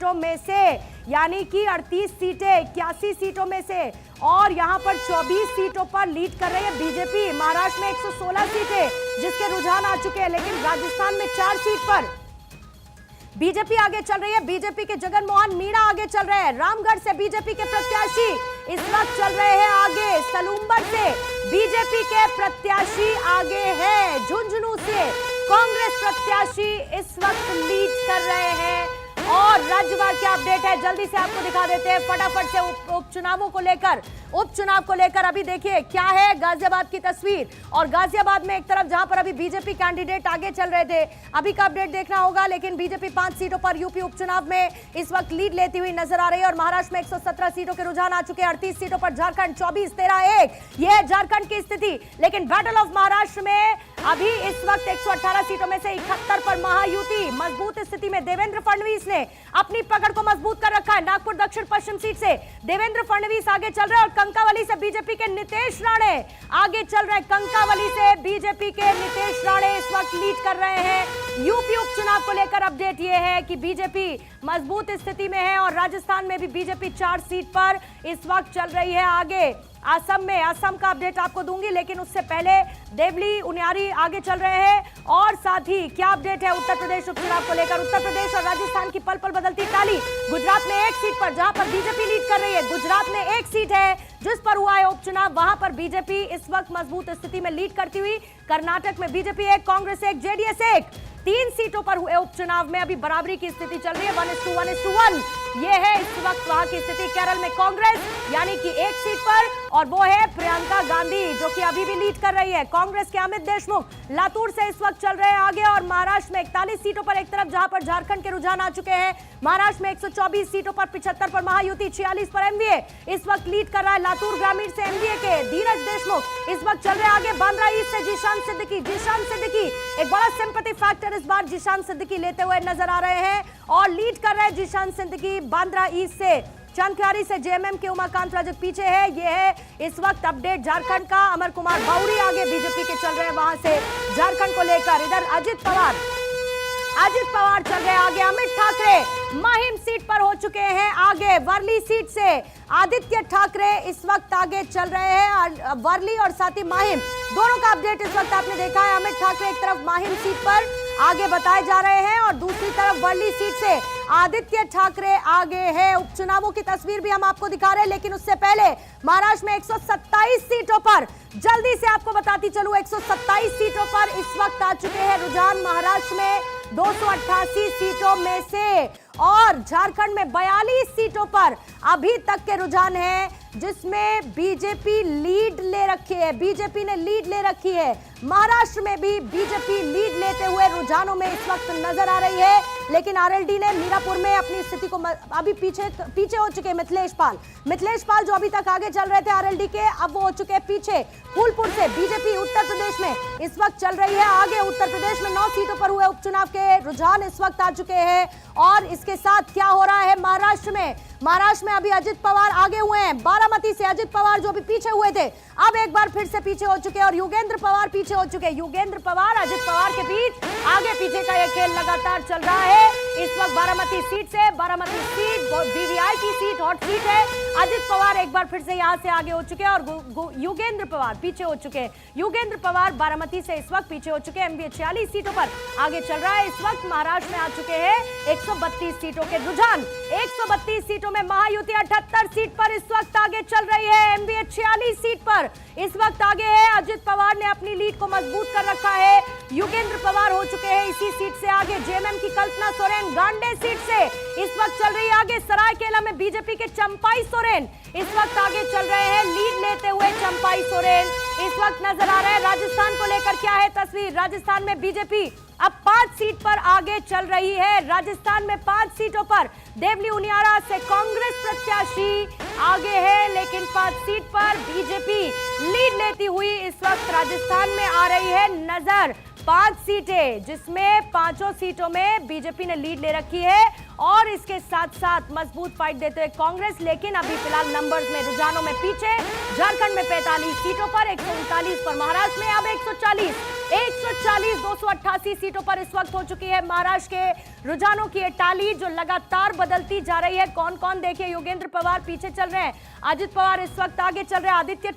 सीटों में से, यानी कि 38 सीटें 81 सीटों में से, और यहां पर 24 सीटों पर लीड कर रही है बीजेपी। महाराष्ट्र में 116 सीटें जिसके रुझान आ चुके हैं, लेकिन राजस्थान में 4 सीट पर बीजेपी आगे चल रही है। बीजेपी के जगन मोहन मीणा आगे चल रहे हैं। रामगढ़ से बीजेपी के प्रत्याशी इस वक्त चल रहे हैं आगे। सलूम्बर से बीजेपी के प्रत्याशी आगे हैं। झुंझुनू से कांग्रेस प्रत्याशी इस वक्त लीड कर रहे हैं। और राज्यवार क्या अपडेट है जल्दी से आपको दिखा देते हैं फटाफट से। उपचुनावों को लेकर, उपचुनाव को लेकर अभी देखिए क्या है गाजियाबाद की तस्वीर। और गाजियाबाद में एक तरफ जहां पर अभी बीजेपी कैंडिडेट आगे चल रहे थे, अभी का अपडेट देखना होगा, लेकिन बीजेपी 5 सीटों पर यूपी उपचुनाव में इस वक्त लीड लेती हुई नजर आ रही है। और महाराष्ट्र में 117 सीटों के रुझान आ चुके हैं। 38 सीटों पर झारखंड 24-13-1, यह है झारखंड की स्थिति। लेकिन बैटल ऑफ महाराष्ट्र में अभी इस वक्त 118 सीटों में से 71 पर महायुति मजबूत स्थिति में। देवेंद्र फडणवीस ने अपनी पकड़ को मजबूत कर रखा है। नागपुर दक्षिण पश्चिम सीट से देवेंद्र फडणवीस आगे चल रहे हैं और कंकावली से बीजेपी के नितेश राणे आगे चल रहे हैं। कंकावली से बीजेपी के नितेश राणे इस वक्त लीड कर रहे हैं। यूपी उपचुनाव को लेकर अपडेट यह है कि बीजेपी मजबूत स्थिति में है और राजस्थान में भी बीजेपी 4 सीट पर इस वक्त चल रही है आगे। असम में, असम का अपडेट आपको दूंगी, लेकिन उससे पहले देवली उनियारी आगे चल रहे हैं। और साथ ही क्या अपडेट है उत्तर प्रदेश उपचुनाव को लेकर। उत्तर प्रदेश और राजस्थान की पल पल बदलती ताली। गुजरात में 1 सीट पर जहां पर बीजेपी लीड कर रही है, गुजरात में 1 सीट है जिस पर हुआ है उपचुनाव, वहां पर बीजेपी इस वक्त मजबूत स्थिति में लीड करती हुई। कर्नाटक में बीजेपी 1, कांग्रेस 1, जेडीएस 1। 3 सीटों पर हुए उपचुनाव में अभी बराबरी की स्थिति चल रही है। 1:1:1 ये है इस वक्त वहां की स्थिति। केरल में कांग्रेस यानी कि 1 सीट पर, और वो है प्रियंका गांधी जो कि अभी भी लीड कर रही है। कांग्रेस के अमित देशमुख लातूर से इस वक्त चल रहे हैं आगे। और महाराष्ट्र में 41 सीटों पर एक तरफ जहां पर झारखंड के रुझान आ चुके हैं। महाराष्ट्र में 124 सीटों पर 75 पर महायुति, 46 पर एमवीए इस वक्त लीड कर रहा है। लातूर ग्रामीण से एमवीए के धीरज देशमुख इस वक्त चल रहे हैं आगे। बांद्रा ईस्ट से जीशान सिद्दीकी एक बड़ा सिंपैथी फैक्टर इस बार जीशान सिद्दीकी लेते हुए नजर आ रहे हैं और लीड कर रहे हैं जीशान सिद्दीकी। बांद्रा ईस्ट से चंदख्यारी से जेएमएम के उमाकांत रजक पीछे है। ये है इस वक्त अपडेट झारखंड का। अमर कुमार बाउरी आगे बीजेपी के चल रहे हैं वहां से झारखंड को लेकर। इधर अजित पवार चल रहे हैं आगे। अमित ठाकरे माहिम सीट पर हो चुके हैं आगे। वर्ली सीट से आदित्य ठाकरे इस वक्त आगे चल रहे हैं। वर्ली और साथ ही माहिम दोनों का अपडेट इस वक्त आपने देखा है। अमित ठाकरे एक तरफ माहिम सीट पर आगे बताए जा रहे हैं और दूसरी तरफ वर्ली सीट से आदित्य ठाकरे आगे है। उपचुनावों की तस्वीर भी हम आपको दिखा रहे हैं, लेकिन उससे पहले महाराष्ट्र में 127 सीटों पर जल्दी से आपको बताती चलूं, 127 सीटों पर इस वक्त आ चुके हैं रुझान महाराष्ट्र में 288 सीटों में से। और झारखंड में 42 सीटों पर अभी तक के रुझान हैं जिसमें बीजेपी लीड ले रखी है। बीजेपी ने लीड ले रखी है। महाराष्ट्र में भी बीजेपी लीड लेते हुए रुझानों में इस वक्त नजर आ रही है। लेकिन आरएलडी ने मीरापुर में अपनी स्थिति को अभी पीछे हो चुके मिथिलेश पाल जो अभी तक आगे चल रहे थे आरएलडी के, अब वो हो चुके हैं पीछे। फूलपुर से बीजेपी उत्तर प्रदेश में इस वक्त चल रही है आगे। उत्तर प्रदेश में 9 सीटों पर हुए उपचुनाव के रुझान इस वक्त आ चुके हैं। और इसके साथ क्या हो रहा है महाराष्ट्र में अभी अजित पवार आगे हुए हैं। बारामती से अजित पवार जो भी पीछे हुए थे अब एक बार फिर से पीछे हो चुके हैं और युगेंद्र पवार पीछे हो चुके हैं। युगेंद्र पवार अजित पवार के बीच आगे पीछे का यह खेल लगातार चल रहा है इस वक्त। बारामती सीट वीवीआई की सीट हॉट सीट है। अजित पवार एक बार फिर से यहां से आगे हो चुके हैं और युगेंद्र पवार पीछे हो चुके हैं। युगेंद्र पवार बारामती से इस वक्त पीछे हो चुके हैं। एमवीए 46 सीटों पर आगे चल रहा है इस वक्त। महाराष्ट्र में आ चुके हैं 132 सीटों के रुझान। 132 सीटों में महायुति 78 सीट पर इस वक्त आगे चल रही है। एमवीए 46 सीट पर इस वक्त आगे है। अजित पवार ने अपनी लीड को मजबूत कर रखा है। युगेंद्र पवार हो चुके हैं इसी सीट से आगे। जेएमएम की कल्पना सोरेन गांडे सीट से इस वक्त चल रही है आगे। सरायकेला में बीजेपी के चंपाई सोरेन इस वक्त आगे चल रहे हैं, लीड लेते हुए चंपाई सोरेन इस वक्त नजर आ रहे हैं। राजस्थान को लेकर क्या है तस्वीर। राजस्थान में बीजेपी अब 5 सीट पर आगे चल रही है। राजस्थान में 5 सीटों पर देवली उनियारा से कांग्रेस प्रत्याशी आगे है, लेकिन 5 सीट पर बीजेपी लीड लेती हुई इस वक्त राजस्थान में आ रही है नजर। 5 सीटें, जिसमें पांचों सीटों में बीजेपी ने लीड ले रखी है और इसके साथ साथ मजबूत फाइट देते हुए कांग्रेस, लेकिन अभी फिलहाल नंबर्स में, रुझानों में पीछे। झारखंड में 45 सीटों पर, 139 पर महाराष्ट्र में, अब 140 288 सीटों पर इस वक्त हो चुकी है महाराष्ट्र के रुझानों की ये टाली, जो लगातार बदलती जा रही है। कौन कौन, देखिए योगेंद्र पवार पीछे चल रहे हैं, अजित पवार इस वक्त आगे चल रहे हैं, आदित्य